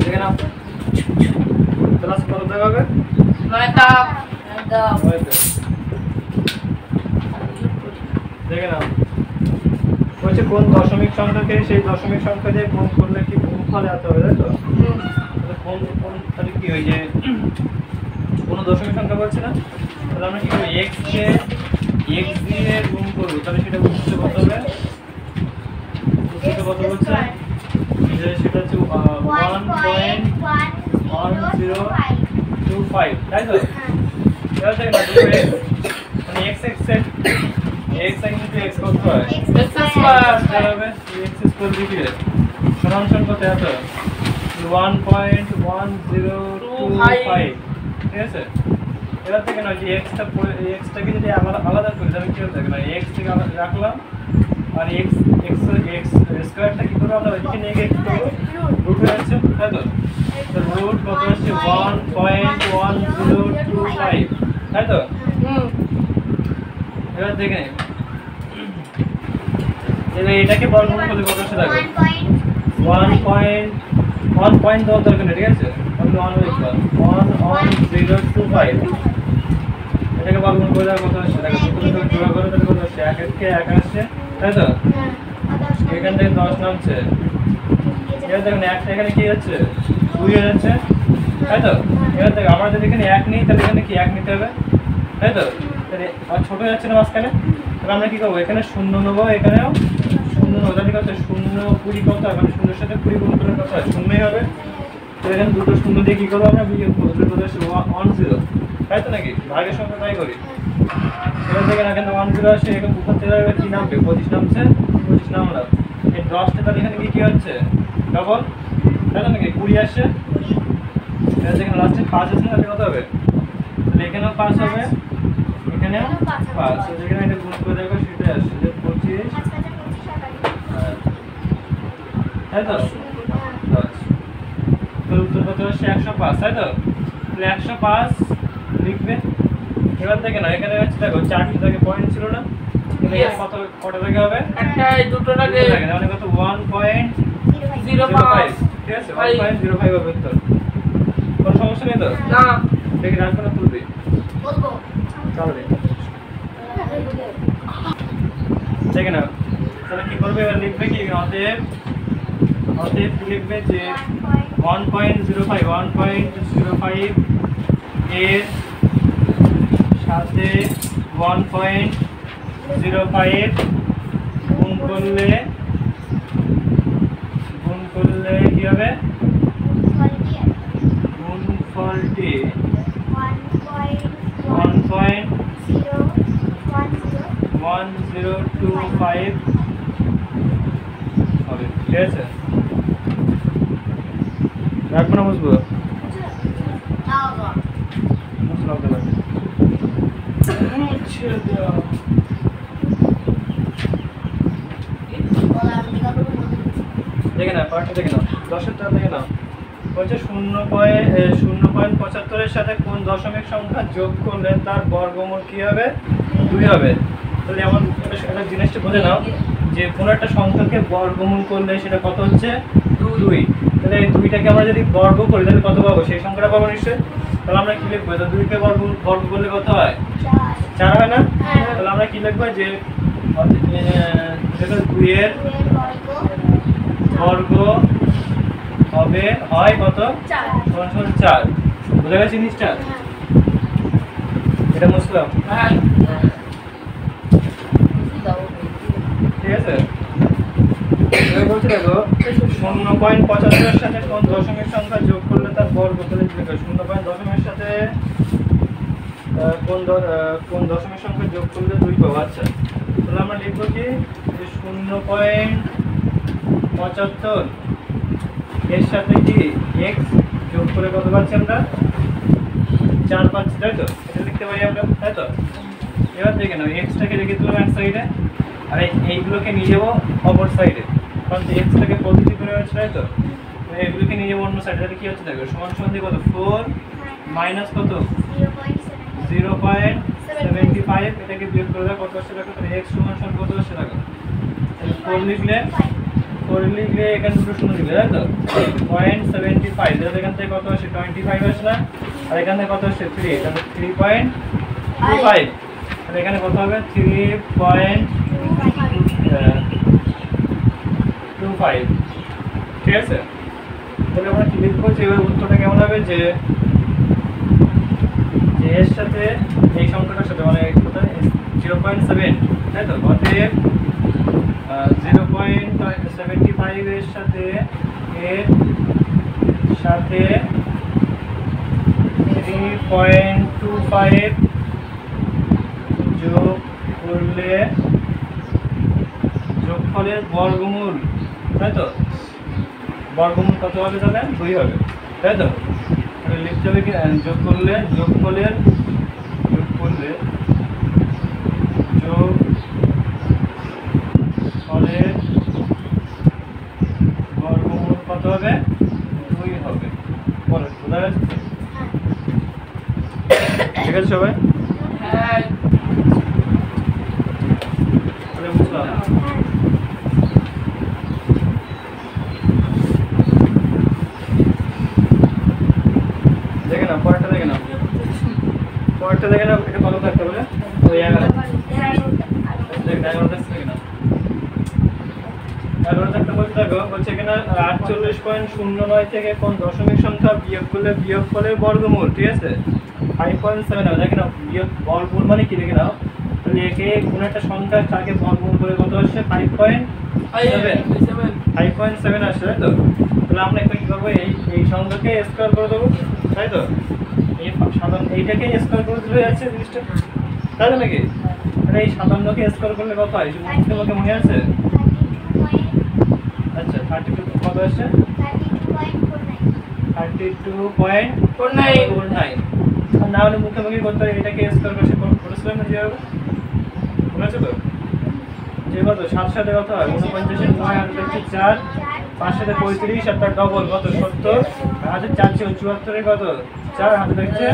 দেখে নাও ক্লাস কত দেখাবে 9টা দেখে নাও বলছে কোন দশমিক সংখ্যাকে সেই দশমিক সংখ্যা দিয়ে গুণ করলে কি গুণফল এত হবে তাই তো কোন কোন তাহলে কি হয় যে কোন দশমিক সংখ্যা বলছে না তাহলে আমরা কি করব x কে x দিয়ে গুণ করব তাহলে সেটা উত্তর কত হবে উত্তর কত বলছে যে সেটা হচ্ছে 1.1025 তাই তো এবার দেখেন না মানে x x কত হয় x স্কয়ার হবে x স্কয়ার লিখে সমান সমান কত আছে 1.1025 ঠিক আছে এবার থেকে না যে x টাকে যদি আলাদা করি তাহলে কি হবে না x থেকে আলাদা রাখলাম আর x স্কয়ারটা কি করব আমরা ওইদিকে নিয়ে গিয়ে কি করব রুট হয়ে যাচ্ছে তাই তো রুট কত হচ্ছে 1.1025 তাই তো এবার দেখে নিন এবার এটাকে বর্গমূল করলে কত আসে দেখো 1 দেওয়ার দরকার নেই ঠিক আছে তাহলে 1 লিখবা 1.1025 এটাকে বর্গমূল করে দেওয়ার কত আসে দেখো দুটো জোড়া করে তাহলে কত আসে 1 কে 1 আসছে তাই তো এখান থেকে 10 নামছে এবার দেখুন 1 এখানে কি হচ্ছে 2 হয়ে যাচ্ছে তাই তো এবার দেখো আমরা যদি এখানে 1 নিই তাহলে এখানে কি 1 নিতে হবে তাই তো তাহলে আর ছোট হয়ে যাচ্ছে না মাঝখানে তাহলে আমরা কি করবো এখানে 0 নেবো এখানেও 0 নেবো তাহলে কত 0 20 কত হবে মানে 0 এর সাথে 20 গুণ করলে কত হয় 0ই হবে তো এখানে দুটো 0 দিয়ে কি করবো আমরা বিয়োগ করবো তাহলে কত আসে 10 তাই তো নাকি ভাগের সংখ্যা তাই করি এবার দেখেন এখানে 10 আসে এখানে উপর থেকে যাবে কি নামবে 25 নামছে 25 নামলাম এই 10টা তাহলে এখানে কি হচ্ছে ডবল তাই তো নাকি 20 আসে এবার দেখেন লাস্টে 5 আছে তাহলে কত হবে তাহলে এখানেও 5 হবে এখানে 5 যেখানে এটা গুণ করে দেখো সেটা আসছে যে 25 তাই তো 10 তাহলে উত্তর কত আসছে 105 তাই তো তাহলে 105 লিখবে এবার দেখে না এখানে হচ্ছে দেখো 4টি থেকে পয়েন্ট ছিল না তাহলে কত কটা থেকে হবে একটা দুটো লাগে মানে কত 1.05 ঠিক আছে 1.05 হবে উত্তর কোনো সমস্যা নেই তো না দেখি রাখবো না তুলবি বলবো চলো দেখে না তাহলে কি করবে এবার লিখবে কি অতএব লিখবে যে 1.05 এর সাথে 1.05 গুণ করলে কি হবে গুণফলটি 1.1025 হবে ঠিক আছে রাখবো না বুঝবো দেখে না পার্টটা দেখে নাও 10-এরটা দেখে নাও বলছে 0.75 এর সাথে কোন দশমিক সংখ্যা যোগ করলে তার বর্গমূল কি হবে 2 হবে তাহলে এমন একটা জিনিসটা বুঝে নাও যে কোনো একটা সংখ্যাকে বর্গমূল করলে সেটা কত হচ্ছে 2 তাহলে এই 2টাকে আমরা যদি বর্গ করি তাহলে কত পাবো সেই সংখ্যাটা পাবো নিশ্চয়ই তাহলে আমরা কি লিখবো তো 2 কে বর্গ করলে কত হয় 4 হয় না তাহলে আমরা কি লিখবো যে 2 এর বর্গ হবে হয় কত 4 বুঝা গেছে জিনিসটা এটা মুছলাম ঠিক আছে এবার বলছি দেখো 0.75 এর সাথে কোন দশমিক সংখ্যা যোগ করলে তার বর্গ তাহলে লিখো 0.10 এর সাথে কোন দশমিক সংখ্যা যোগ করলে 2 পাবো আচ্ছা তাহলে আমরা লিখবো কি যে 0.75 এর সাথে কি x যোগ করে কত পাচ্ছি আমরা 4 পাচ্ছি তাই তো এটা লিখতে পারি আমরা তাই তো এবার দেখে নাও x টাকে রেখে দিলাম এক সাইডে আর এইগুলোকে নিয়ে যাবো অপর সাইডে কারণ x টাকে পজিটিভ করে আছে তাই তো এইগুলোকে নিয়ে যাবো অন্য সাইডে তাহলে কি হচ্ছে দেখো সমান সমান দিয়ে কত 4 মাইনাস কত 0.75 এটাকে বিয়োগ করে দাও কত আসছে দেখো তাহলে x সমান সমান কত আসছে দেখো তাহলে 4 লিখলে 4 লিখলে এখানে দুটো শূন্য দিবে, তাই তো? 0.75, তাহলে এখান থেকে কত আসে? 25 আসে না? আর এখান থেকে কত আসে? 3, তাহলে 3.25। তাহলে এখানে কত হবে? 3.25। ঠিক আছে? তাহলে আমরা কি লিখবো? যে এবার উত্তরটা কেমন হবে? যে এর সাথে এই সংখ্যাটার সাথে মানে কোথায় 0.7, তাই তো? অতএব 0.75 এর সাথে এর সাথে 3.25 যোগ করলে যোগফলের বর্গমূল, তাই তো? বর্গমূল কত হবে? তাহলে 2 হবে, তাই তো? তাহলে লিখতে হবে কি? যোগফলের যোগফলের বর্গমূল কত হবে? 2 হবে। বলো, বোঝা গেছে? ঠিক আছে সবাই? হ্যাঁ তাহলে বুঝলাম। দেখে না পরেরটা, দেখে না পরেরটা, দেখে না এটা কত থাকতে বলে? ওই 11 দেখ না 11 থাকতে না 11 থাকতে বলতে দেখো বলছে এখানে 48.09 থেকে কোন দশমিক সংখ্যা বিয়োগ করলে বিয়োগফলের বর্গমূল, ঠিক আছে? 5.7 হবে। দেখে না বিয়োগ বর্গমূল মানে কি? দেখে নাও, তাহলে একে কোন একটা সংখ্যা তাকে বর্গমূল করে কত আসছে? 5.7 আসছে, তাই তো? তাহলে আমরা একটা কি করবো? এই সংখ্যাকে স্কোয়ার করে দেবো, তাই তো? এই সাধারণ এইটাকে স্কোয়ার করে দিলে যাচ্ছে জিনিসটা, তাই তো নাকি? তাহলে এই 57কে স্কোয়ার করলে কত হয়? তোমাকে মনে আছে? আচ্ছা 32 কত আসছে? 32.49। আর না হলে মুখোমুখি করতে হয়, এটাকে স্কোয়ার করে করেছিলাম না যেভাবে, মনে আছে তো? যে কত 7 সাথে কত হয়? 49 9 আর হচ্ছে 4, 5 সাথে 35 আর তার ডবল কত? 70, আর হাতে 4 ছিল 74 কত? 4 হাতে দেখছে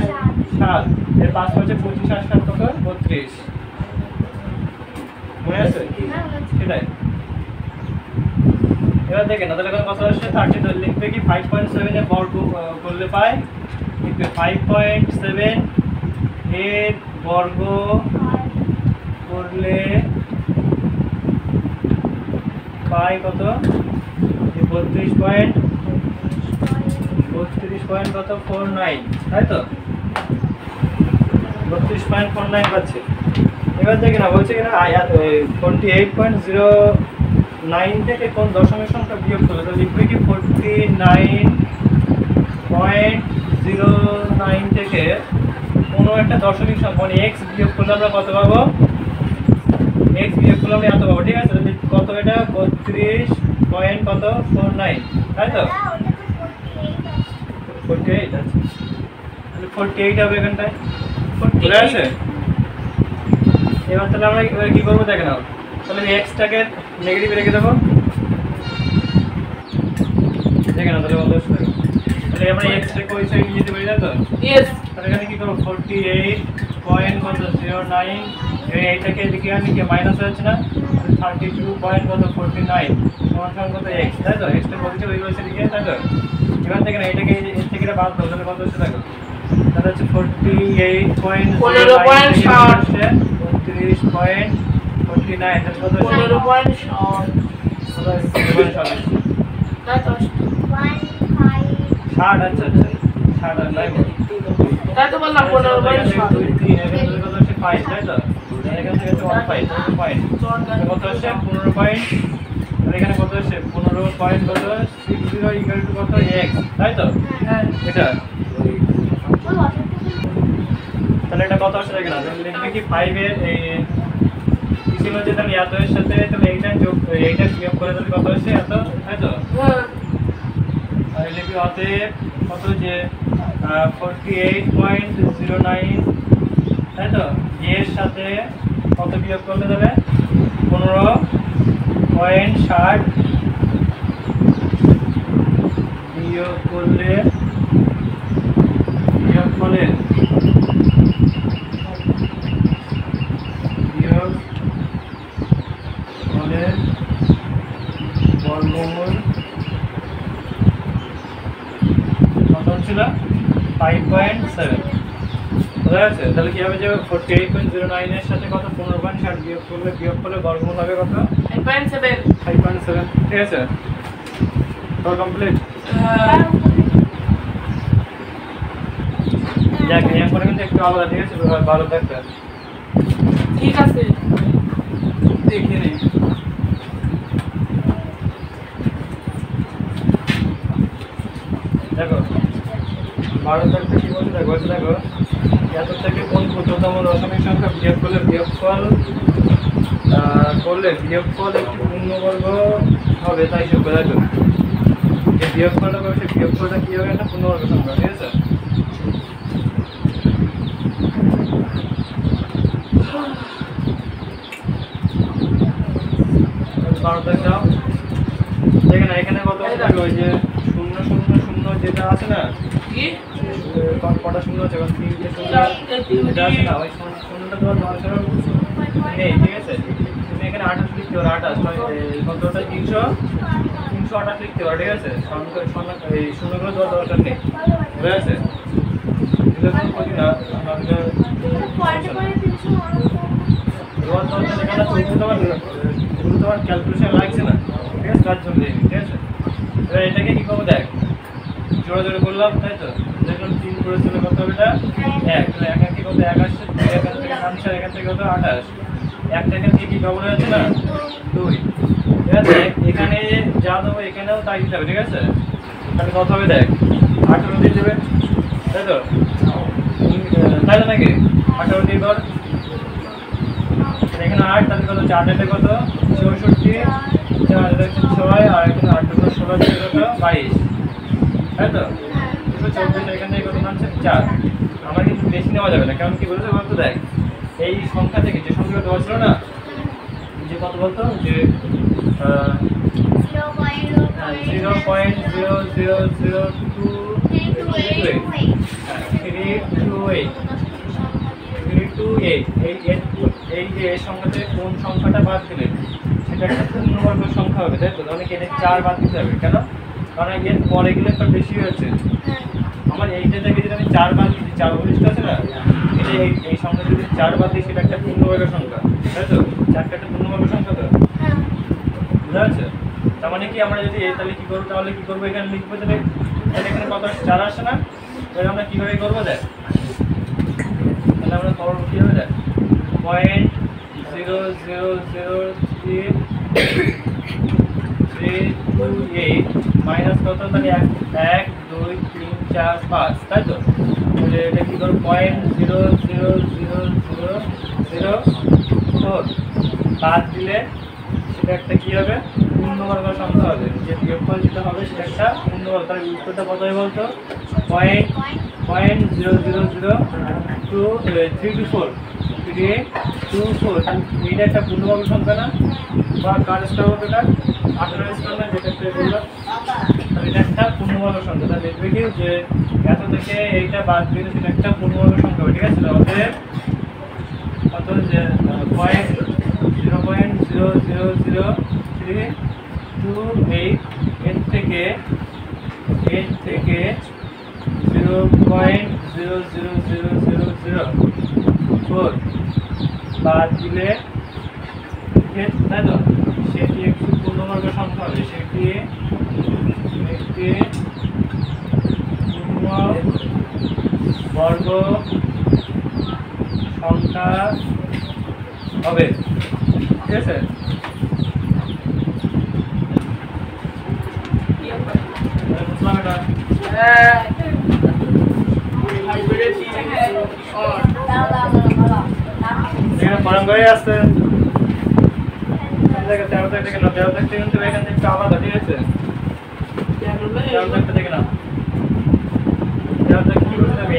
7, এর 5 হচ্ছে 25 আর 7 কত? 32। মনে আছে? সেটাই। এবার দেখেন না, তাহলে কত আসছে? 30 লিখবে কি? 5.7 এর বর্গ করলে পাই, লিখবে 5.7 এর বর্গ করলে পাই কত? 32.49, তাই তো? 32.49 পাচ্ছে। এবার দেখে না বলছে কিনা 48.09 থেকে কোন দশমিক সংখ্যা বিয়োগ করলে, তো লিখবে কি? 49.09 থেকে কোনো একটা দশমিক সংখ্যা মানে x বিয়োগ করলে আমরা কত পাবো? x বিয়োগ করলে আমরা এত পাবো, ঠিক আছে? তাহলে কত এটা? 32.49, তাই তো? 48 আছে, তাহলে 48 হবে এখানটায়, ঠিক আছে? এবার তাহলে আমরা কি করবো দেখে নাও, তাহলে এক্সটাকে নেগেটিভ রেখে দেবো, দেখে নাও তাহলে বন্ধ হচ্ছে। তাহলে আমরা এক্সটাকে ওই সাইড নিয়ে যেতে পারি না তো? ইয়েস। তাহলে এখানে কি করবো? 48.09, এইটাকে এদিকে আমি কি মাইনাস হচ্ছে না? 32.49 সমান কত? এক্স, তাই তো? এক্সটা বলছে ওই পাশে দিকে, তাই তো? এবার দেখে না এটাকে এর থেকে বাদ দাও, তাহলে কত হচ্ছে দেখো? তাহলে হচ্ছে 48.09 হচ্ছে 32.49, তাহলে কত হচ্ছে? 15.60। তাই তো? 60, আচ্ছা আচ্ছা 60 নাই বল, তাই তো বললাম 15.60। 2 3 এখানে কত হচ্ছে? 5, তাই তো? এখান থেকে হচ্ছে 1 5 পয়েন্ট, কত হচ্ছে? 15 পয়েন্ট। আর এখানে কত হচ্ছে? 15 পয়েন্ট কত? 60 ইকুয়াল টু কত? x, তাই তো? হ্যাঁ এটা তাহলে এটা কত আসছে? দেখে না, তাহলে লিখবে কি? 5 এর এই ছিল যে তাহলে এত এর সাথে তাহলে এইটা যোগ এইটা বিয়োগ করে তাহলে কত হচ্ছে? এত, তাই তো? আর লিখবি অতএব কত? যে 48.09, তাই তো? এর সাথে কত বিয়োগ করলে তাহলে? 15.60 বিয়োগ করলে বিয়োগফলের বর্গমূল ছিল 5.7 বোঝা যাচ্ছে? তাহলে কি হবে যে 48.09 এর সাথে কত 15.60 বিয়োগ করলে বর্গমূল হবে কত 5.7 5.7 ঠিক আছে তো কমপ্লিট যাক এই অঙ্কটা কিন্তু একটু আলাদা ঠিক আছে ভালো দেখতে ঠিক আছে দেখে নিই দেখো 12 দেখতে কি বলছে দেখো এত থেকে কোন ক্ষুদ্রতম দশমিক সংখ্যা বিয়োগ করলে বিয়োগফল একটি পূর্ণবর্গ হবে তাই সে বোঝা যাবে যে বিয়োগফলটা করবে সেই বিয়োগফলটা কি হবে একটা পূর্ণবর্গ সংখ্যা ঠিক আছে দেখেন এখানে কত থাকবে ওই যে 000 যেটা আছে না কি কটা শূন্য আছে এখন 3টে শূন্য যেটা আছে না ওই শূন্যটা তোমার দরকার নেই ঠিক আছে তুমি এখানে 28 লিখতে পারো 28 কতটা 328 লিখতে পারো ঠিক আছে এই শূন্যগুলো দেওয়ার দরকার নেই বুঝা আছে এটা কোনো ক্ষতি না তোমার ক্যালকুলেশন লাগছে না ঠিক আছে তার জন্য ঠিক আছে এবার এটাকে কি করবো দেখ জোড়া করলাম তাই তো দেখলাম 3 করে চলে কত হবে এটা 1 তাহলে এখানে কি কত 1 আসছে এখান থেকে নামছে এখান থেকে কত 28 একটা এখান থেকে কি ডবল হয়ে যাচ্ছে না 2 ঠিক আছে এখানে যা দেবো এখানেও তাই দিতে হবে ঠিক আছে তাহলে কত হবে দেখ 18 দিয়ে দেবে তাই তো তাই তো নাকি 18 দিয়ে কর এখানে 8 তাহলে কত 4 এতে কত 64 4 6 আর এখানে 8 × 16 দিয়ে কত 22 তাই তো 24 এখান থেকে কত নামছে 4 আমার কিন্তু বেশি নেওয়া যাবে না কারণ কি বলতে বলতো দেখ এই সংখ্যা থেকে যে সংখ্যাটা দেওয়া ছিল না যে কত বলতো যে 0.00228 এই যে এই সংখ্যাতে কোন সংখ্যাটা বাদ দিলে সেটা একটা পূর্ণবর্গ সংখ্যা হবে তাই তো তাহলে কি এটা 4 বাদ দিতে হবে কেন কারণ এর পরে গেলে তো বেশি হয়েছে আমার এইটা থেকে যদি আমি 4 বাদ দিই 4 19 আছে না এটা এই সংখ্যা যদি 4 বাদ দিই সেটা একটা পূর্ণবর্গ সংখ্যা তাই তো 4টা একটা পূর্ণবর্গ সংখ্যা তো বুঝা যাচ্ছে তার মানে কি আমরা যদি এই তাহলে কি করব তাহলে কি করব এখানে লিখবো তাহলে এখানে কত 4 আসে না তাহলে আমরা কিভাবে করব দেখ তাহলে আমরা করব কিভাবে দেখ 0.00328 মাইনাস কত তাহলে 1 2 3 4 5 তাই তো তাহলে এটা কি করব 0.00004 বাদ দিলে সেটা একটা কি হবে পূর্ণবর্গ সংখ্যা হবে যে বিয়োগফল যেটা হবে সেটা একটা পূর্ণবর্গ তাহলে উত্তরটা কত হবে বলতো 0.0002324 এটা একটা পূর্ণবর্গ সংখ্যা না বা কার স্কয়ার হবে এটা 18 স্কয়ার না যেটা বললাম তাহলে এটা একটা পূর্ণবর্গ সংখ্যা তাহলে দেখবে কি যে এত থেকে এইটা বাদ দিলে সেটা একটা পূর্ণবর্গ সংখ্যা হবে ঠিক আছে অতএব কত যে 0.0000328 এর থেকে 0.00004 বাদ দিলে তাই তো সেটি একটি পূর্ণবর্গ সংখ্যা হবে সেটি একটি পূর্ণবর্গ সংখ্যা হবে ঠিক আছে বুঝলাম এটা গরম করে আসছে তেরো থেকে দেখে না 13 থেকে কিন্তু এখান থেকে আলাদা ঠিক আছে 13 থেকে দেখে না 13 থেকে কি করতে হবে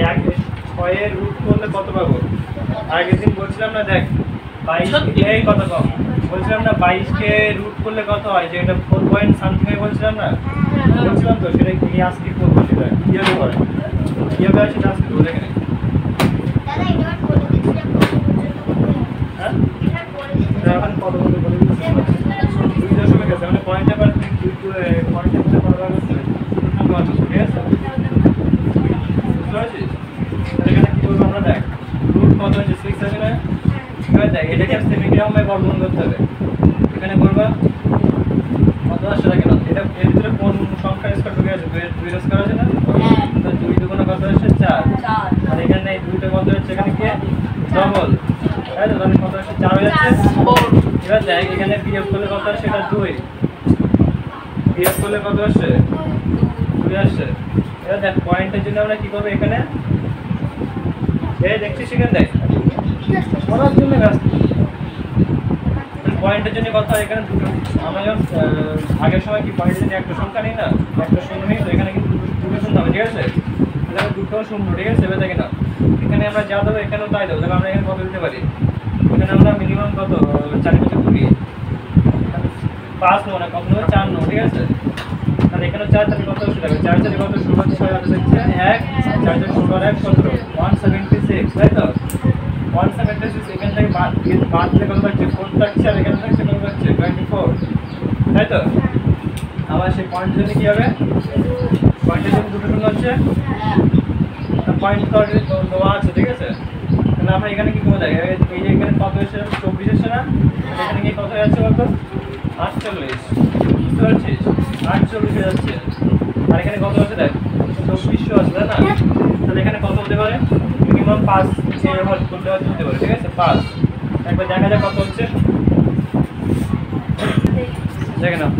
6 এর রুট করলে কত পাবো আগের দিন বলছিলাম না দেখ 22 কে কত কম বলছিলাম না 22 কে রুট করলে কত হয় যে এটা 4 পয়েন্ট সামথিং বলছিলাম না বলছিলাম তো সেটা কি আজকে করব সেটা কিভাবে করে কিভাবে আসে আজকে বলে এখানে দাদা এটা করে দিচ্ছি হ্যাঁ এটা এখন কত বলে বলে দিচ্ছি 2 গেছে মানে পয়েন্টে পার 2 পয়েন্টে পার ঠিক আছে বুঝতে পারছিস? তাহলে এখানে কি করবো আমরা দেখ, রুট কত হচ্ছে 6 আছে না? এবার দেখ এটাকে সেমিক্রমে বর্গমূল করতে হবে। এখানে করবা কত আসছে দেখে না, এটা এর ভিতরে কোন সংখ্যার স্কয়ার ঢুকে আছে? 2 এর স্কয়ার আছে না? তো 2 দুগুণে কত আসছে 4। আর এখানে এই 2টা কত হচ্ছে এখানে কি ডবল, তাই তো? তাহলে কত আসছে 4 হয়ে যাচ্ছে। এবার দেখ এখানে বিয়োগ করলে কত আসছে, এটা 2 বিয়োগ করলে কত আসছে 2 আসছে। এবার দেখ পয়েন্টের জন্য আমরা কি করব, এখানে এই দেখছিস এখানে দেখ পড়ার জন্য ব্যস্ত পয়েন্টের জন্য কথা, এখানে দুটো আমরা যখন আগের সময় কি পয়েন্টের জন্য একটা সংখ্যা নেই না, একটা শূন্য নেই, তো এখানে কিন্তু দুটো শূন্য হবে, ঠিক আছে? তাহলে দুটো শূন্য, ঠিক আছে? এবার দেখে না এখানে আমরা যা দেবো এখানেও তাই দেবো। তাহলে আমরা এখানে কত দিতে পারি? এখানে আমরা মিনিমাম কত 4 কত 20 5 নেবো না, কত নেবো 4 নেবো, ঠিক আছে? তাহলে এখানে 4, তাহলে কত হচ্ছে দেখো 4 4 কত 16 6 হচ্ছে 1 4 4 16 1 17 176, তাই তো? 176 এখান থেকে বাদ দিলে কত থাকছে 4 থাকছে, আর এখানে থাকছে কত থাকছে 24, তাই তো? আবার সেই পয়েন্টের জন্য কি হবে, পয়েন্টের জন্য দুটো শূন্য হচ্ছে, পয়েন্ট তো দেওয়া আছে, ঠিক আছে? তাহলে আমরা এখানে কি করবো দেখ, এই যে এখানে কত এসে 24 এসে না, এখানে কি কত যাচ্ছে বলতো 48, বুঝতে পারছিস? 48 হয়ে যাচ্ছে। আর এখানে কত আছে দেখ 2400 আছে, তাই না? তাহলে এখানে কত হতে পারে, মিনিমাম 5 করতে হতে পারে, ঠিক আছে? 5 একবার দেখা যাক কত হচ্ছে, দেখে নাও।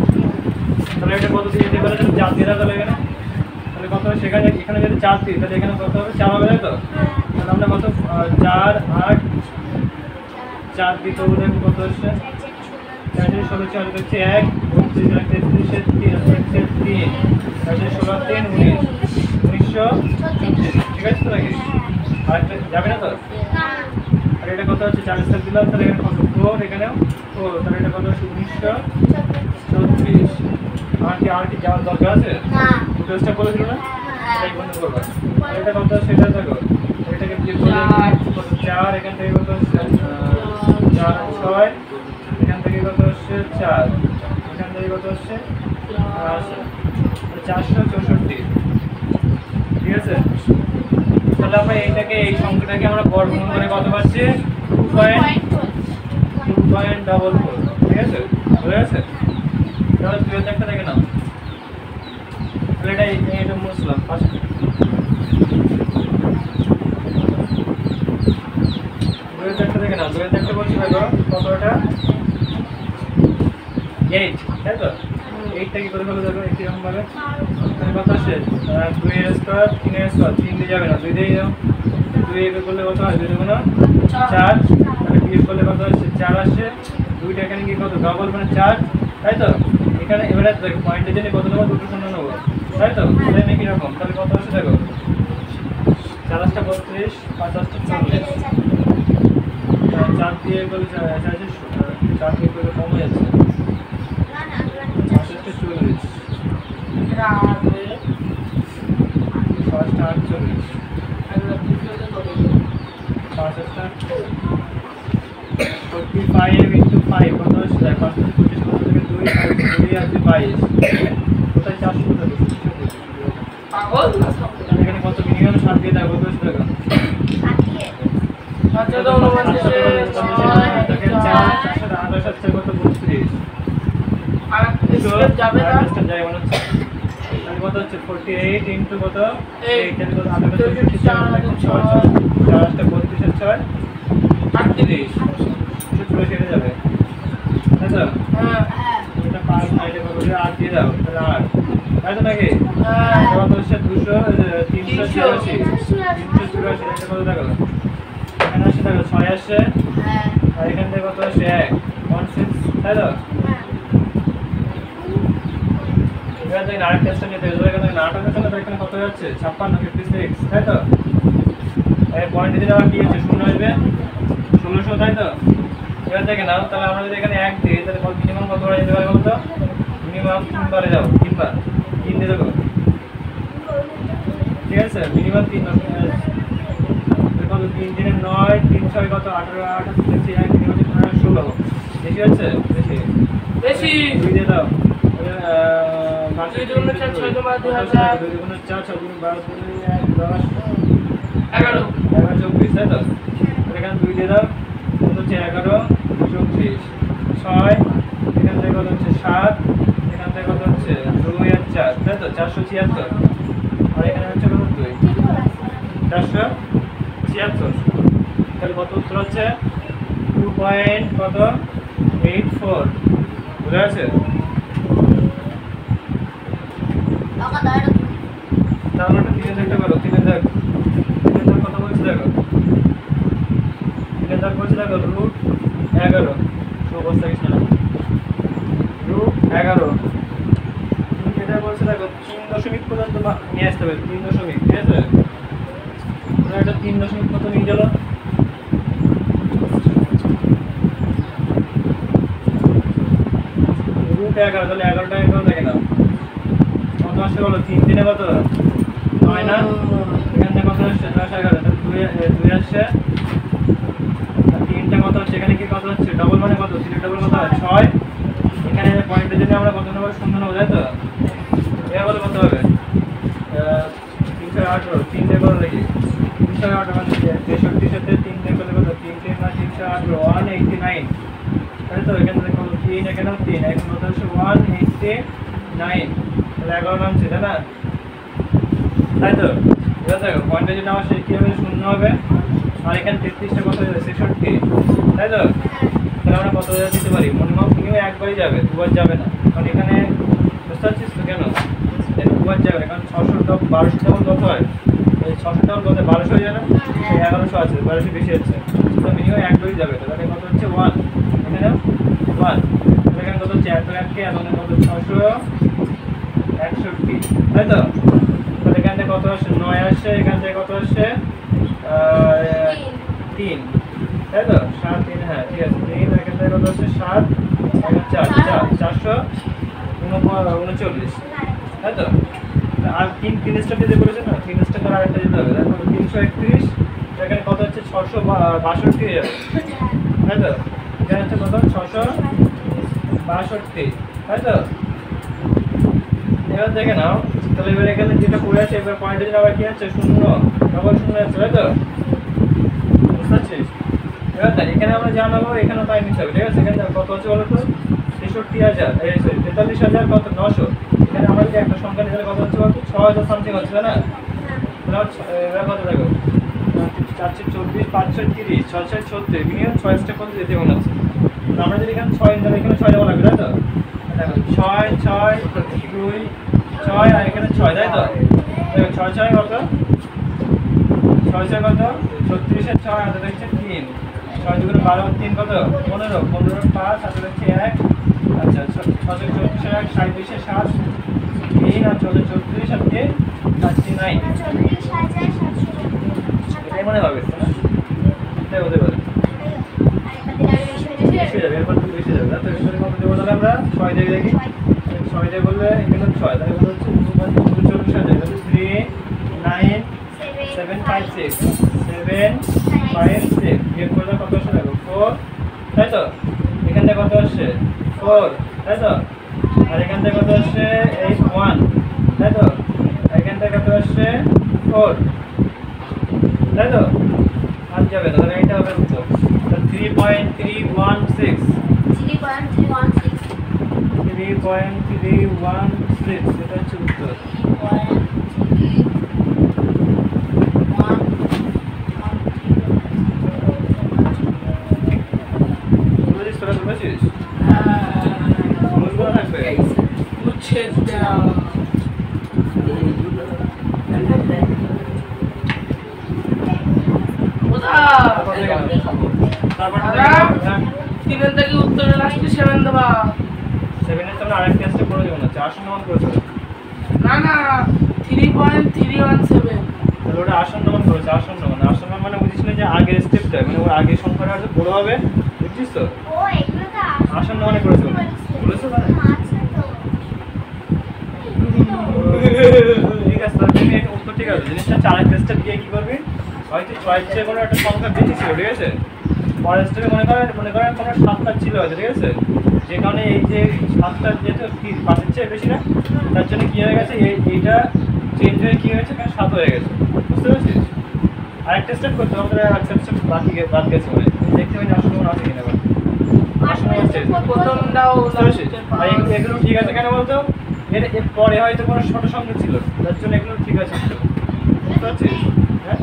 তাহলে এটা কত দিয়ে যেতে পারে, 4 দিয়ে দাও। তাহলে তাহলে কত হবে সেখানে, এখানে যদি 4 দিই তাহলে এখানে কত হবে 4 হবে, তাই তো? তাহলে আমরা কত 4 8 4 দিতে হবে, দেখো কত হচ্ছে 4 16 4 হচ্ছে 1 32 33 3 হচ্ছে 3 16 3 19 1936, ঠিক আছে তো নাকি? আর একটা যাবে না তো? আর এটা কত হচ্ছে 4 স্কয়ার দিলাম, তাহলে এখানে কত 4, এখানেও 4, তাহলে এটা কত হচ্ছে 1936। আর কি যাওয়ার দরকার আছে? দুটো স্টেপ বলেছিল না, এটাই বন্ধ করবা। আর এটা কত সেটা দেখো, এটাকে বিয়োগ করলে কত 4, এখান থেকে কত হচ্ছে 4 6, এখান থেকে কত হচ্ছে 4, এখান থেকে কত হচ্ছে 464, ঠিক আছে? তাহলে আমরা এইটাকে এই সংখ্যাটাকে আমরা বর্গমূল করে কত পাচ্ছি 2.44, ঠিক আছে? বুঝে গেছে? তাহলে তুই একটা দেখে নাও, তাহলে এটা মুছলাম ফার্স্ট। একটা দেখে নাও, একটা বলছি দেখো কত, এটা 8, তাই তো? 8টা কি করে ফেলো দেখো, এরকম ভাবে কত আসে 2 এর স্কয়ার 3 এর স্কয়ার, 3 দিয়ে যাবে না, 2 দিয়ে যাও, 2 এর করলে কত হয় 2 দুগুণ 4, তাহলে বিয়োগ করলে কত আসছে 4 আসছে, 2টা এখানে কি কত ডবল মানে 4, তাই তো? এখানে এবারে দেখো পয়েন্টের জন্য কত নেবো, দুটো শূন্য নেবো, তাই তো? তাহলে কি রকম, তাহলে কত আসছে দেখো 4 টা 32 5 টা 40, 4 দিয়ে করলে 4 দিয়ে করলে কম হয়ে যাচ্ছে 40 ফার্স্ট 48 45 into 5 কত হচ্ছে দেখ, 25 কত থেকে 2 আর 2 আর 22, কোথায় 400 টাকা পাগল না সব। এখানে কত মিনিমাম 7 দিয়ে দাও, কত হচ্ছে দেখো 7 দিয়ে দাও, 4 কত 32, আর স্টেপ যাবে না, যাই মনে হচ্ছে। তাহলে কত হচ্ছে 48 into কত 8, 8 কত 38 4 32 6 38 সূত্র সেরে যাবে, তাই তো? হ্যাঁ এটা 5 সাইডে কত দিয়ে 8 দিয়ে দাও, তাহলে 8, তাই তো নাকি? হ্যাঁ কত হচ্ছে 384, এটা কত দেখো এখানে আসছে দেখো 6 আসছে, আর এখান থেকে কত আসছে 1 16, তাই তো? এবার দেখেন আরেকটা স্টেপ নিতে হবে, এখানে নাটা আছে না, এখানে কত যাচ্ছে 56 56, তাই তো? এই পয়েন্টে যদি আবার কি হচ্ছে শূন্য আসবে 1600, তাই তো? এবার দেখে নাও, তাহলে আমরা যদি এখানে 1 দিই তাহলে কত মিনিমাম কত বার যেতে পারে বলতো, মিনিমাম 3 বারে যাও, 3 বার 3 দিয়ে দেখো, ঠিক আছে? মিনিমাম 3 বার কত 3 দিনে 9 3 6 কত 18 18 1 3 16, বেশি হচ্ছে বেশি বেশি 2 দিয়ে দাও, 2 দুগুণ 4 6 দুগুণ 2000 2 দুগুণ 4 6 দুগুণ 12 2 1 10 11 24 তাই তো এখানে 2 দিয়ে দাও কত হচ্ছে 11 34 6 এখান থেকে কত হচ্ছে 7 এখান থেকে কত হচ্ছে 2 আর 4 তাই তো 476 আর এখানে হচ্ছে কত 2 476 তাহলে কত উত্তর হচ্ছে 2.84 বুঝা আছে তাহলে একটা 3 দেখতে পারো 3 দেখ কত বলছে দেখো 3 বলছে দেখো √11 অবস্থা কিছু না √11 তুমি যেটা বলছে দেখো 3 দশমিক পর্যন্ত নিয়ে আসতে হবে 3 দশমিক ঠিক আছে তোমরা এটা 3 দশমিক কত নিয়ে গেল √11 তাহলে 11টা 11 দেখে নাও কত আসছে বলো 3 দিনে কত 9 না এখানে কত আসছে 10 11 2 আসছে আর 3টা কত হচ্ছে এখানে কি কত হচ্ছে ডবল মানে কত 3 ডবল কত 6 এখানে পয়েন্টের জন্য আমরা কত নেব শূন্য নেব তাই তো এবার বলো কত হবে 318 3 দিয়ে করো দেখি 318 মানে 63 সাথে 3 দিয়ে করলে কত 3 3 না 318 189 তাই তো এখানে দেখো 3 এখানে 3 এখন কত হচ্ছে 189 তাহলে 11 নামছে তাই না তাই তো এবার দেখো পয়েন্টের জন্য আমার সেই কি হবে শূন্য হবে আর এখানে 33টা কত হবে 66 তাই তো তাহলে আমরা কত দিতে পারি মিনিমাম একবারই যাবে দুবার যাবে না কারণ এখানে বুঝতে পারছিস তো কেন দুবার যাবে কারণ 600 টপ 1200 ডবল কত হয় এই 600 ডবল কত 1200 হয়ে যায় না 1100 আছে 1200 বেশি হচ্ছে তো মিনিমাম একবারই যাবে তাহলে কত হচ্ছে 1 এখানে 1 এখানে কত হচ্ছে 1 কে এবং কত 661 তাই তো তাহলে এখান থেকে কত আসছে 9 আসছে এখান থেকে কত আসছে 3 তাই তো 7 3 হ্যাঁ ঠিক আছে 3 এখান থেকে কত আসছে 7 439 তাই তো আর 3 স্টেপ দিতে বলেছে না 3 স্টেপ আর আরেকটা দিতে হবে দেখো 331 এখানে কত হচ্ছে 662 হয়ে যাবে তাই তো এখানে হচ্ছে কত 662 তাই তো এবার দেখে নাও তাহলে এবার এখানে যেটা পড়ে আছে এবার পয়েন্টের জন্য আবার কি আছে শূন্য ডবল শূন্য আছে তাই তো বুঝতে পারছিস এবার দেখ এখানে আমরা জানাবো এখানে তাই নিতে হবে ঠিক আছে এখানে কত হচ্ছে বলো তো 63000 এই সরি 43000 কত 900 এখানে আমরা যদি একটা সংখ্যা নিলে কত হচ্ছে বলতো 6000 সামথিং হচ্ছে তাই না তাহলে এবার কত দেখো 424 530 636 মিনিমাম 6 স্টেপ কত যেতে মনে আছে আমরা যদি এখানে 6 নিলে এখানে 6 দেওয়া লাগবে তাই তো দেখো 6 6 2 6 আর এখানে 6 তাই তো দেখো 6 6 কত 6 6 কত 36 এর 6 আর দেখছে 3 6 দুগুণ 12 3 কত 15 15 5 আর দেখছে 1 আচ্ছা 634 এর 1 27 এর 7 3 আর 34 আর 3 39 এটাই মনে হবে না এটাই হতে পারে বেশি যাবে এরপর তো বেশি যাবে তো এখানে কত দেবো তাহলে আমরা 6 দিয়ে দেখি 6 দিয়ে বললে এখানে 6 তাহলে কত হচ্ছে 240 তাহলে 3 9 7 5 6 7 5 6 বিয়োগ করলে কত আসছে দেখো 4 তাই তো এখান থেকে কত আসছে 4 তাই তো আর এখান থেকে কত আসছে 1 তাই তো এখান থেকে কত আসছে 4 তাই তো আর যাবে না তাহলে এটা হবে উত্তর 3.316 এটা হচ্ছে উত্তর বুঝেছিস তোরা বুঝেছিস বুঝবো থাকবে মুছে দাও তিনের থেকে উত্তরে লাস্টে 7 দেবা 7 এর সামনে আরেকটা স্টেপ করে দেব না 4 সমান করেছে না না 3.317 তাহলে ওটা আসন্ন মান করেছে আসন্ন মানে বুঝিস না যে আগের স্টেপটা মানে ওর আগের সংখ্যাটা আর বড় হবে বুঝছিস তো ও এগুলো তো আসন্ন মানে করেছে বলেছো না ঠিক আছে তাহলে তুমি এটা উত্তর ঠিক আছে জিনিসটা আরেকটা স্টেপ গিয়ে কি করবি হয়তো চয়েসে কোনো একটা সংখ্যা বেশি ছিল ঠিক আছে পরের স্টেপে মনে করেন তোমার 7টা ছিল হয়তো ঠিক আছে যে কারণে এই যে 7টা যেহেতু 5-এর চেয়ে বেশি না, তার জন্য কি হয়ে গেছে, এইটা চেঞ্জ হয়ে কি হয়েছে, কারণ 7 হয়ে গেছে। বুঝতে পেরেছিস? আরেকটা স্টেপ করতে হবে, আরেকটা স্টেপ বাদ গেছে মানে দেখতে পাই আসলে কোনো আছে কিনা। প্রথমটাও আর এগুলো ঠিক আছে কেন বলতো, এর পরে হয়তো কোনো ছোট সংখ্যা ছিল, তার জন্য এগুলো ঠিক আছে। বুঝতে পারছিস? হ্যাঁ,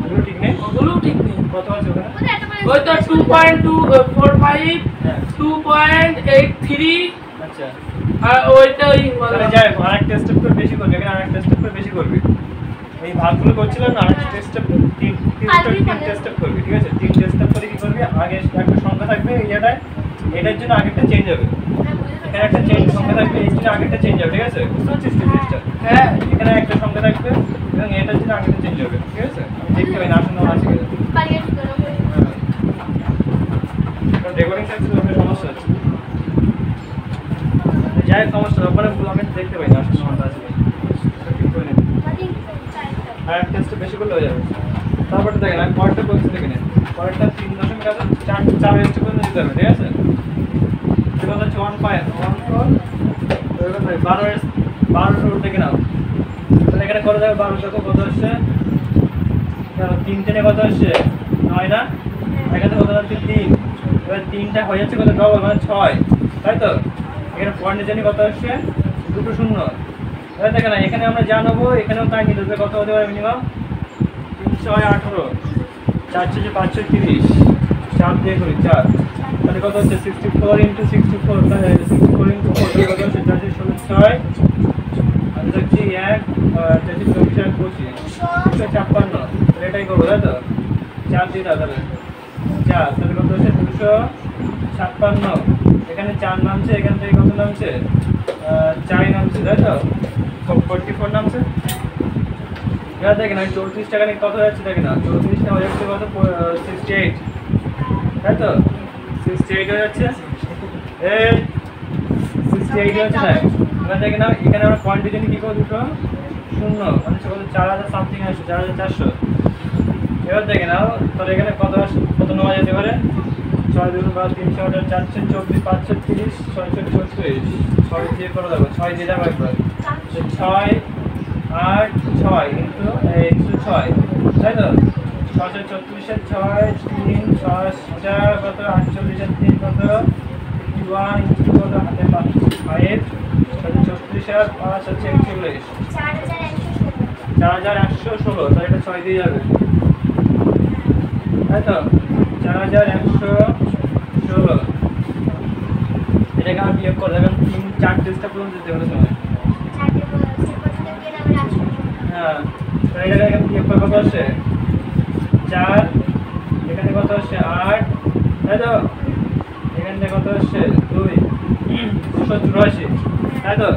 এগুলো ঠিক নেই, ওগুলোও ঠিক নেই। কত আছে ওখানে? ওই তো 2.245 হ্যাঁ 2.83 আচ্ছা, আর ওইটা ওই তাহলে যাই হোক আরেকটা স্টেপ করে বেশি করবি, এখানে আরেকটা স্টেপ করে বেশি করবি। এই ভাগগুলো করছিলাম না, আরেকটা স্টেপ তিনটে স্টেপ করবি, ঠিক আছে? 3টে স্টেপ করে কি করবি, আগে একটা সংখ্যা থাকবে এই জায়গায়, এটার জন্য আগেরটা চেঞ্জ হবে, এখানে একটা চেঞ্জ সংখ্যা থাকবে, এর জন্য আগেরটা চেঞ্জ হবে, ঠিক আছে? বুঝতে পারছিস জিনিসটা? হ্যাঁ এখানে একটা সংখ্যা থাকবে এবং এটার জন্য আগেরটা চেঞ্জ হবে, ঠিক আছে? আমি দেখতে পাই না আসলে আছে কিনা। রেকর্ডিং থাকছে তো ওখানে সমস্যা আছে। যাই হোক সমস্যা ওখানে আমি দেখতে পাই না আসলে সমস্যা আছে কিনা। ঠিক করে নিবি। আর একটা স্টেপ বেশি করলে হয়ে যাবে। তারপরে দেখেন আমি পরেরটা বলছি, দেখে নিন পরেরটা 3.4 স্টেপ পর্যন্ত দিতে হবে, ঠিক আছে? এটা হচ্ছে 1.14 12 দেখে নাও, তাহলে এখানে কত যাবে, 12 দেখো কত আসছে, 3 3 কত আসছে 9 না, এখানে কত যাচ্ছে 3, এবার 3টা হয়ে যাচ্ছে কত ডবল মানে 6, তাই তো? এখানে পয়েন্টের জন্য কত আসছে 2 শূন্য। এবার দেখে না এখানে আমরা জানাবো, এখানেও তাই নিতে হবে, কত হতে পারে মিনিমাম 3 6 18, 4 6 5 30, 4 দিয়ে করি 4, তাহলে কত হচ্ছে 64 × 64, 64 × 4 কত হচ্ছে 416 আর দেখছি 1 24 আর 25 256, এটাই করবো তাই তো? 4 দিয়ে দাও তাহলে 4, তাহলে কত হচ্ছে 256, এখানে 4 নামছে, এখান থেকে কত নামছে 4 নামছে, তাই তো? 44 নামছে। এবার দেখেন আমি 34 টাকা নিয়ে কত যাচ্ছে, দেখেন না 34 টা হয়ে যাচ্ছে কত 68, তাই তো? 68 হয়ে যাচ্ছে, এই 68 হচ্ছে না। এবার দেখেন না এখানে আমরা পয়েন্টের জন্য কি করবো 2 শূন্য মানে কত 4000 সামথিং আসছে, 4400। এবার দেখে নাও তাহলে এখানে কত কত নেওয়া যেতে পারে, 6 2 12 3 6 8 4 24 5 30 6 36, 6 দিয়ে করে দেবো, 6 দিয়ে যাবো একবার, 6 8 6 কিন্তু 6, তাই তো? 6 36 6 3 6 কত 48 3 কত 51 কত হাতে 5 34 আর 5 হচ্ছে 41, 4116, তাহলে এটা 6 দিয়ে যাবে, তাই তো? 4116, এটাকে আমি বিয়োগ করে দেবেন 3-4 টেস্টটা পর্যন্ত যেতে হবে সময়। হ্যাঁ, তাহলে এটাকে বিয়োগ করে কত আসছে 4, এখানে কত আসছে 8, তাই তো? এখানে কত আসছে 2 284, তাই তো?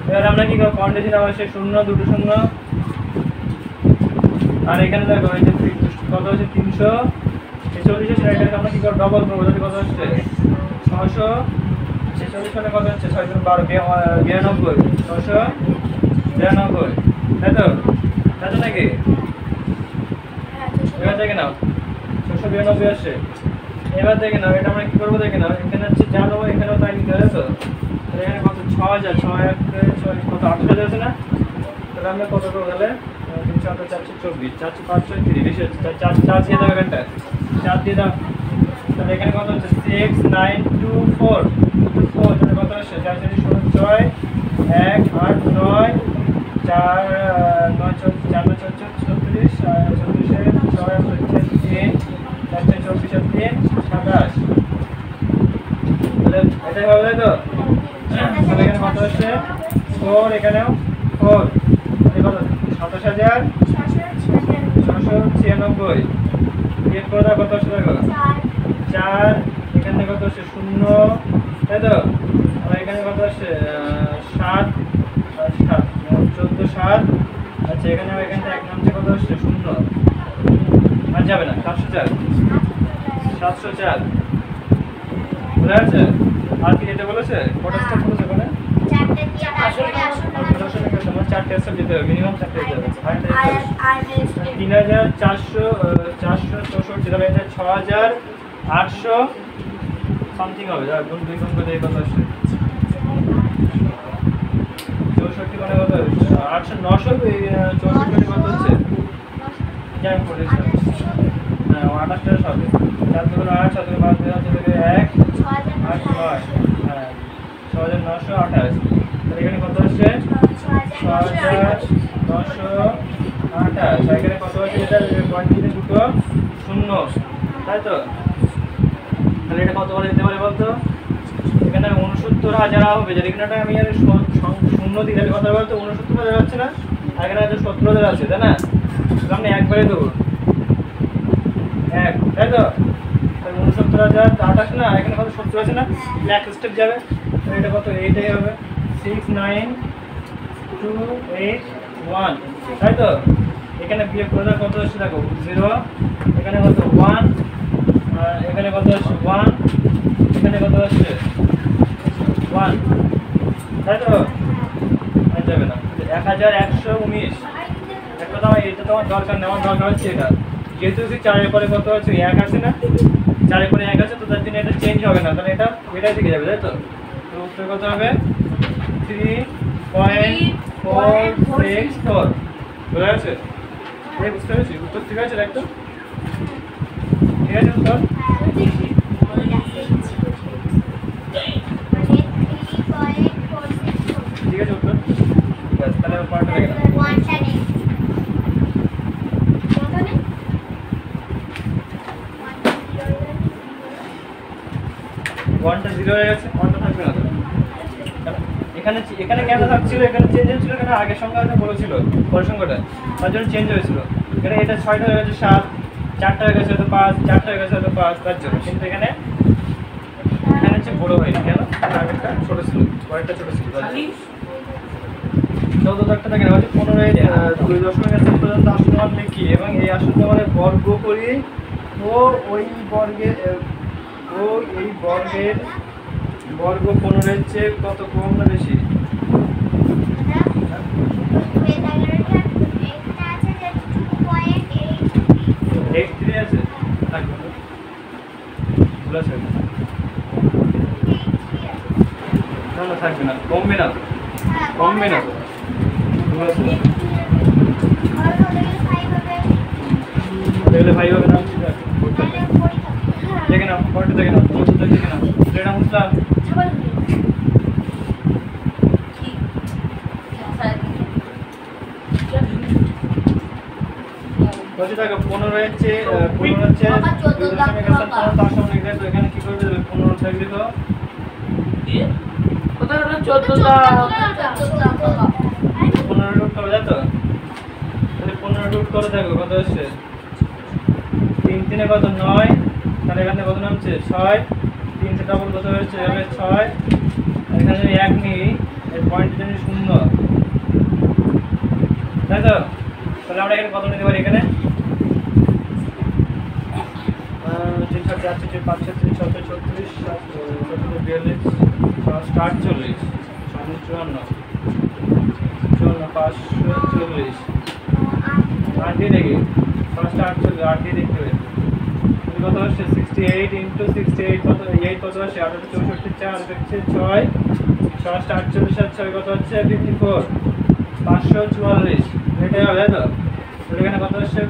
এবার আমরা কি করবো, পয়েন্টের জন্য আসছে 0 2 শূন্য, আর এখানে দেখো এই যে কত হচ্ছে 346 আছে, এটাকে আমরা কি করব ডবল করবো, তাহলে কত হচ্ছে 646 মানে কত হচ্ছে 6 × 12 92, 692, তাই তো? তাই তো নাকি? এবার দেখে নাও 692 আসছে। এবার দেখে নাও এটা আমরা কি করবো, দেখে নাও এখানে হচ্ছে জানো, এখানেও তাই নিতে হবে তো, তাহলে এখানে কত 6000 6 1 6 কত 8000 আছে না, তাহলে আমরা কত করবো তাহলে 3 4 424 4 5 6 30 বেশি হচ্ছে, 4 দিয়ে দাও এখানটা 4 দিয়ে দাও, তাহলে এখানে কত হচ্ছে 6 9 2 4 তাহলে কত হচ্ছে 4 4 16 1 8 9 4 9 4 4 36 6 হচ্ছে 3 4 24 3 27, তাহলে এটাই হবে তাই তো? তাহলে এখানে কত হচ্ছে 4, এখানেও 4, কত 27696, বিয়োগ করে দাও কত আসছে দেখো 4, এখানে কত আসছে 0, তাই তো? আর এখানে কত আসছে 7 7 14 7, আচ্ছা এখানে এখানে এক নামছে কত আসছে 0, আর যাবে না 704 বুঝা যাচ্ছে? আর কি যেটা বলেছে কটা স্টেপ বলেছে ওখানে, 4টে স্টেপ দিতে হবে, মিনিমাম 4টে দিতে হবে, 3464, তাহলে এটা 6800 সামথিং হবে, যা গুণ 2 গুণ করে এই কত আসছে 64 মানে কত 800 900 64 কত হচ্ছে জানি পড়েছে হ্যাঁ 28 হবে 4 দুগুণ 8 7 5 2 1 8 9 হ্যাঁ 6928 তাহলে এখানে কত আসছে 6928 এখানে কত আছে এটা কোয়ান্টিটি দুটো শূন্য তাই তো তাহলে এটা কত করে দিতে পারে বলতো এখানে 69000 হবে যদি এখানে আমি আর শূন্য দিই তাহলে কত বলতো 69000 হচ্ছে না আর এখানে আছে 70000 আছে তাই না আমরা একবারে দেবো এক তাই তো তাহলে 69028 না এখানে কত 70 আছে না এক স্টেপ যাবে তাহলে এটা কত এইটাই হবে 69281 তাই তো এখানে বিয়োগ করে দাও কত আসছে দেখো 0 এখানে কত 1 আর এখানে কত আসছে 1 এখানে কত আসছে 1 তাই তো আর যাবে না 1119 একটা দাও এটা তোমার দরকার নেওয়ার দরকার হচ্ছে এটা যেহেতু 4 এর পরে কত আছে 1 আছে না 4 এর পরে 1 আছে তো তার জন্য এটা চেঞ্জ হবে না তাহলে এটা এটাই থেকে যাবে তাই তো তো উত্তর কত হবে 3.464 বুঝা গেছে এই বুঝতে পেরেছি উত্তর ঠিক আছে দেখতো ঠিক আছে উত্তর ঠিক আছে উত্তর ব্যাস তাহলে পার্টটা দেখে নাও ওয়ানটা 0 হয়ে গেছে ওয়ানটা থাকবে না এখানে এখানে কেন থাকছিল এখানে চেঞ্জ হয়েছিল কেন আগের সংখ্যা হয়তো বলেছিল পরের সংখ্যাটা তার জন্য চেঞ্জ হয়েছিল এখানে এটা 6টা হয়ে গেছে 7 4টা হয়ে গেছে হয়তো 5 4টা হয়ে গেছে হয়তো 5 তার জন্য কিন্তু এখানে এখানে হচ্ছে বড় হয়নি কেন আগেরটা ছোট ছিল পরেরটা ছোট ছিল 14 দাগটা দেখেন হচ্ছে 15 2.1 পর্যন্ত আসনমান লিখি এবং এই আসনমানের বর্গ করি ও ওই বর্গের ও এই বর্গের বর্গ 15 এর চেয়ে কত কম না বেশি আছে থাকবে ভুল আছে না না থাকবে না কমবে না কমবে না ভুল আছে দেখলে ভাই হবে না দেখে না পড়তে দেখে না দেখে না এটা বুঝলাম বলছি দেখো 15 হচ্ছে 15 হচ্ছে 2.1 তো এখানে কি করবে 15 থাকবে তো কোথায় হলো 14টা 15 রুট হবে তো তাহলে 15 রুট করে দেখো কত হচ্ছে 3 3 কত 9 তাহলে এখানে কত নামছে 6 3 তে ডাবল কত হচ্ছে হবে 6 এখানে যদি 1 নিই এর পয়েন্ট যদি 0 তাই তো তাহলে আমরা এখানে কত নিতে পারি এখানে 3 4 4 5 6 3 6 36 42 48 540 8 দিয়ে দেখি ফার্স্ট 48 8 দিয়ে দেখতে হবে কত হচ্ছে 68 * 68 কত 8 কত হচ্ছে 8 64 4 হচ্ছে 6 6 48 আর 6 কত হচ্ছে 54 544 এটাই হবে তো এখানে কত হচ্ছে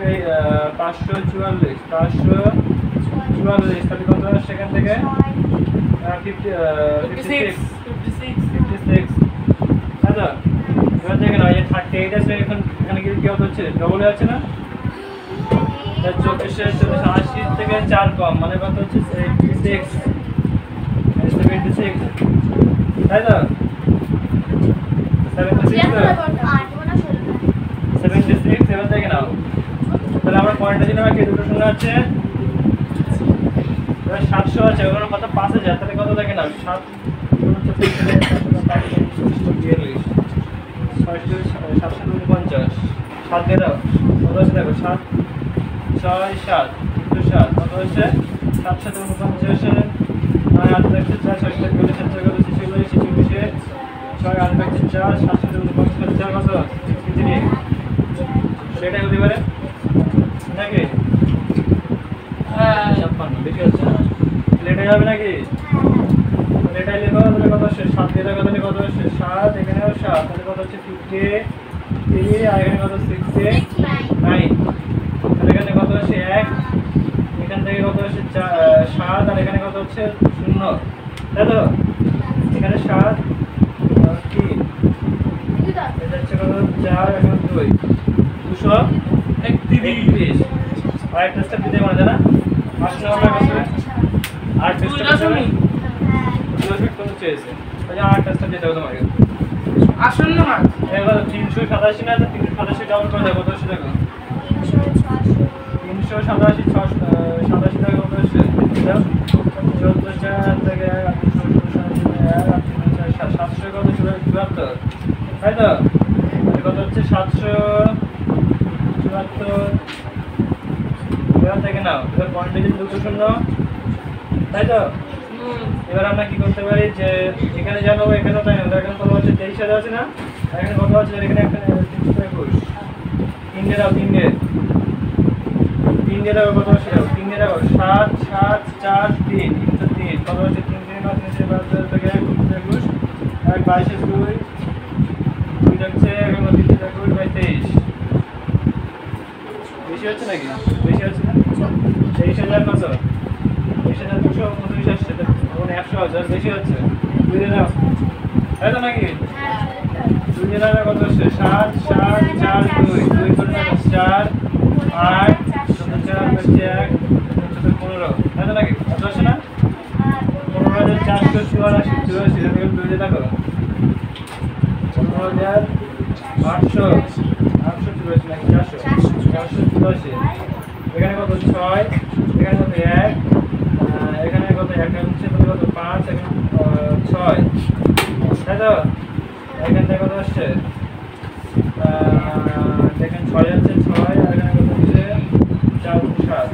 544 544 তাহলে কত হচ্ছে এখান থেকে 56 আচ্ছা এবার দেখেন এই 38 আছে এখানে কি কত হচ্ছে ডবল হচ্ছে না 24 80 থেকে 4 কম মানে কত হচ্ছে 76 তাই তো 76 এবার দেখে নাও তাহলে আমরা পয়েন্টটা দিলাম কি দুটো শূন্য আছে এবার 700 আছে ওখানে কত 5000 তাহলে কত দেখে নাও 7 750 7 দিয়ে দাও কত আছে দেখো 7 6 7 7 কত হচ্ছে 749 9 8 দেখছে 4 6 7 6 7 6 8 দেখছে 4 749 কত কিতনি সেটাই হতে পারে নাকি হ্যাঁ 56 বেশি হচ্ছে না লেটে যাবে নাকি তাহলে এটাই লিখো, তাহলে কত আসছে 7 দিয়ে দাও, তাহলে কত আসছে 7, এখানেও 7, তাহলে কত হচ্ছে 53, আর এখানে কত 69, তাহলে এখানে কত আসছে 1, এখান থেকে কত আসছে 7, আর এখানে কত হচ্ছে 0, তাই তো? এখানে 7 আর 3, এটা হচ্ছে কত 4, এখানে 2, 231। আর টেস্টটা দিতে মনে যায় না? আসলে আমরা কাছে আর টেস্টটা দশমিক কত চেয়েছে, তাহলে আর টেস্টটা দিতে হবে তোমাকে। আসন্ন মান এবার 387 না, 387 ডাউন করে দেবো, কত আসছে দেখো 387, 87 টাকা কত আসছে 14 থেকে 700 কত 74, তাই তো? কত হচ্ছে 774 এবার থেকে নাও, এবার পয়েন্টে যদি 2 শূন্য, তাই তো? এবার আমরা কি করতে পারি যে এখানে যা নেবো এখানেও তাই নেবো, এখানে কত হচ্ছে 23,000 আছে না, আর এখানে কত আছে, এখানে একটা 321, 3 দিয়ে দাও, 3 দিয়ে দাও, কত হচ্ছে 3 দিয়ে দাও, 7 7 4 3, 303 কত হচ্ছে 3 3 9 3 থেকে 21, আর 22 2 2 যাচ্ছে, এখন 3 বাই 23, বেশি হচ্ছে নাকি? বেশি হচ্ছে না? 23,000 কত? 23,229 আসছে, তখন 100,000 বেশি হচ্ছে, 2 দিয়ে দাও, তাই তো নাকি? 2 দিয়ে দাও, কত হচ্ছে 7 7 4 2 2 করে দাও 4 8 4 হচ্ছে 1 15, তাই তো নাকি? কত আসছে না? 15,484, এখানে 2 দিয়ে দেখো 15,800 884 নাকি 484, এখানে কত 6, এখানে কত 1, এখানে কত 1 হচ্ছে, কত 5, এখানে 6, তাই তো? এখান থেকে কত আসছে দেখেন 6 যাচ্ছে 6, আর এখানে কত হচ্ছে 4 7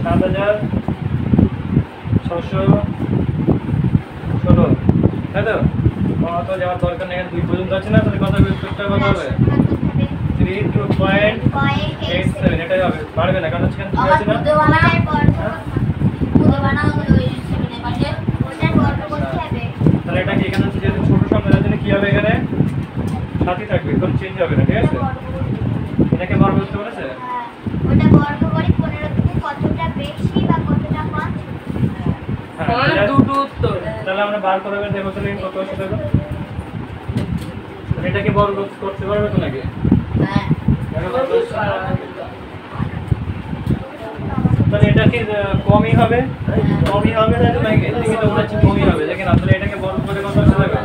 7,616, তাই তো? কত যাওয়ার দরকার নেই, এখানে 2 পর্যন্ত আছে না, তাহলে কত হবে, উত্তরটা কত হবে 32.87, এটাই হবে, পারবে না কারণ এখানে 2 আছে না। তাহলে এটা কি এখানে যেহেতু ছোট সংখ্যা, তার জন্য কি হবে, এখানে সাথে থাকবে, কোনো চেঞ্জ হবে না, ঠিক আছে? এটাকে বর্গ করতে বলেছে, ওটা বর্গ করে 15 থেকে কতটা বেশি বা কতটা কম। হ্যাঁ, দুটো উত্তর তাহলে আমরা বার করে দেখো, তাহলে কত আসছে দেখো, এটাকে বর্গ করতে পারবে তো নাকি? হ্যাঁ দেখো কত আসছে। তাহলে এটা কি কমই হবে, কমই হবে, তাই তো নাকি? দেখি তো মনে হচ্ছে কমই হবে, দেখেন আসলে এটাকে বর্গ করে কত আসছে দেখো,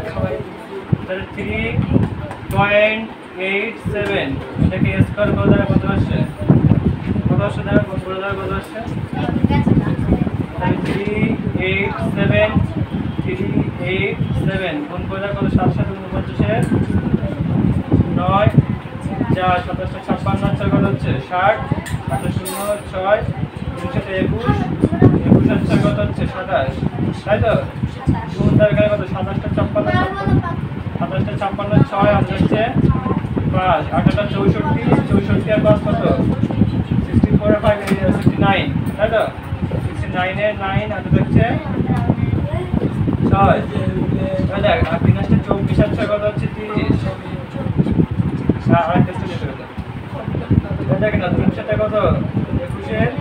তাহলে 3.87, এটাকে স্কয়ার করে দেওয়া কত আসছে, কত আসছে দেখো, করে দেওয়া কত আসছে, তাহলে 387 গুণ করে দেওয়া কত, 7 7 49 9 4 27 56 4 কত হচ্ছে 60 8 0 6 321 21 4 কত হচ্ছে 27, তাই তো? গুণ তার এখানে কত 27 56 27 56 6 আর হচ্ছে 5 8 8 64 64 আর 5 কত 64 আর 5 69, তাই তো? 69 এর 9 আর হচ্ছে 6, দেখ আর 3 আসছে 24 আর 6 কত হচ্ছে 30, আর টেস্টে যেতে হবে, দেখেন না 3 সাথে কত 21 এর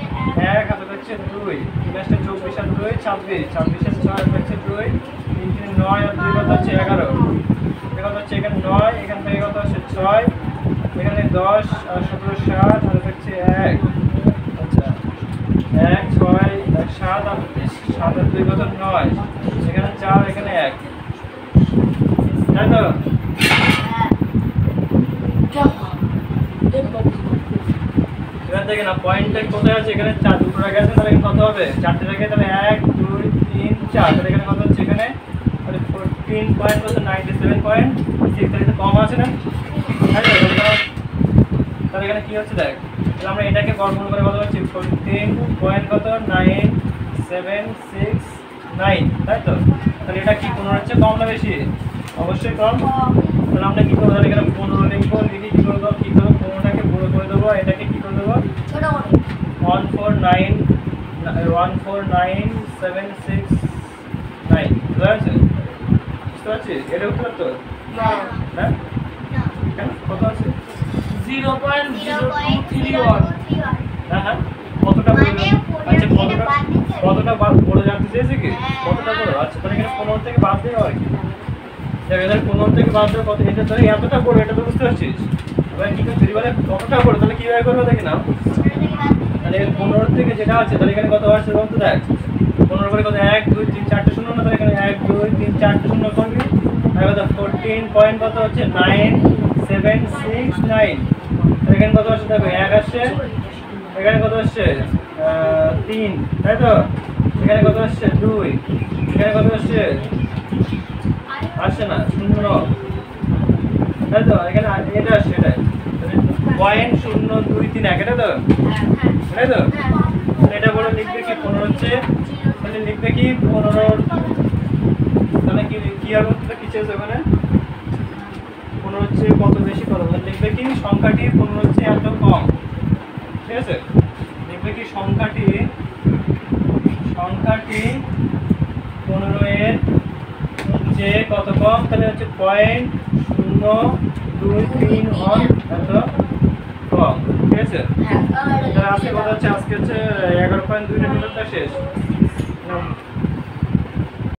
1 হাতে হচ্ছে 2, 3 আসছে 24 আর 2 26, 26 এর 6 হচ্ছে 2, 3 3 9 আর 2 কত হচ্ছে 11, কত হচ্ছে এখানে 9, এখান থেকে কত হচ্ছে 6, এখানে 10 আর 17 7 আর হচ্ছে 1, আচ্ছা 1 6 1 7 আর 7 আর 2 কত 9, এখানে 4 এখানে 1, তাই তো? এবার দেখেন না পয়েন্টটা কোথায় আছে, এখানে 4 দুটো রেখে আছে, তাহলে কত হবে 4টে রেখে, তাহলে 1 2 3 4, তাহলে এখানে কত হচ্ছে, এখানে তাহলে 14.97.6, তাহলে কম আছে না, তাহলে এখানে কি হচ্ছে দেখ, তাহলে আমরা এটাকে বর্গমূল করে কত হচ্ছে 14.9769, তাই তো? তাহলে এটা কি 15 হচ্ছে কম না বেশি? অবশ্যই কম। তাহলে আমরা কি করবো, তাহলে এখানে 15 লিখবো, লিখে কি করবো, 15টাকে বড় করে দেবো, এটাকে কি করে দেবো ছোট করে 149 149.769, বুঝতে পারছেন? বুঝতে পারছিস? এটা উত্তর তো? না হ্যাঁ? না কেন? কত আছে? 0.0231 হ্যাঁ হ্যাঁ। কতটা বড়? মানে আচ্ছা 15 থেকে বাদ দিতে হবে। কতটা বড় জানতে চেয়েছে কি? হ্যাঁ। কতটা বড়? আচ্ছা তাহলে এখানে 15 থেকে বাদ দেওয়া আর কি। দেখ এদের 15 থেকে বাদ দেওয়া কত? এটা তাহলে এতটা বড়, এটা তো বুঝতে পারছিস? এবার কি করে যদি বলে কতটা বড় তাহলে কিভাবে করবে দেখি নাও। 15 থেকে বাদ দিতে তাহলে 15 থেকে যেটা আছে তাহলে এখানে কত আসছে বলতো দেখ। 15 করে কত 1 2 3 4টে শূন্য না, তাহলে এখানে 1 2 3 4টে শূন্য করবি। আর কত 14 পয়েন্ট কত হচ্ছে 9769। এখানে কত আসছে দেখো 1 আসছে। এখানে কত আসছে 3, তাই তো? এখানে কত আসছে 2, এখানে কত আসছে আসছে না 0, তাই তো? এখানে এটা আসছে এটাই 0.0231, এটা তো? তাই তো? এটা বলে লিখবে কি 15 হচ্ছে, তাহলে লিখবে কি 15, তাহলে কি হবে কি চেয়েছে ওখানে? 15 হচ্ছে কত বেশি কত, তাহলে লিখবে কি সংখ্যাটি 15 হচ্ছে এত কম, ঠিক আছে? লিখবে কি সংখ্যাটি 15 এর চেয়ে কত কম, তাহলে হচ্ছে 0.023 এত কম, ঠিক আছে? তাহলে আজকে কথা হচ্ছে, আজকে হচ্ছে 11.2টা শেষ।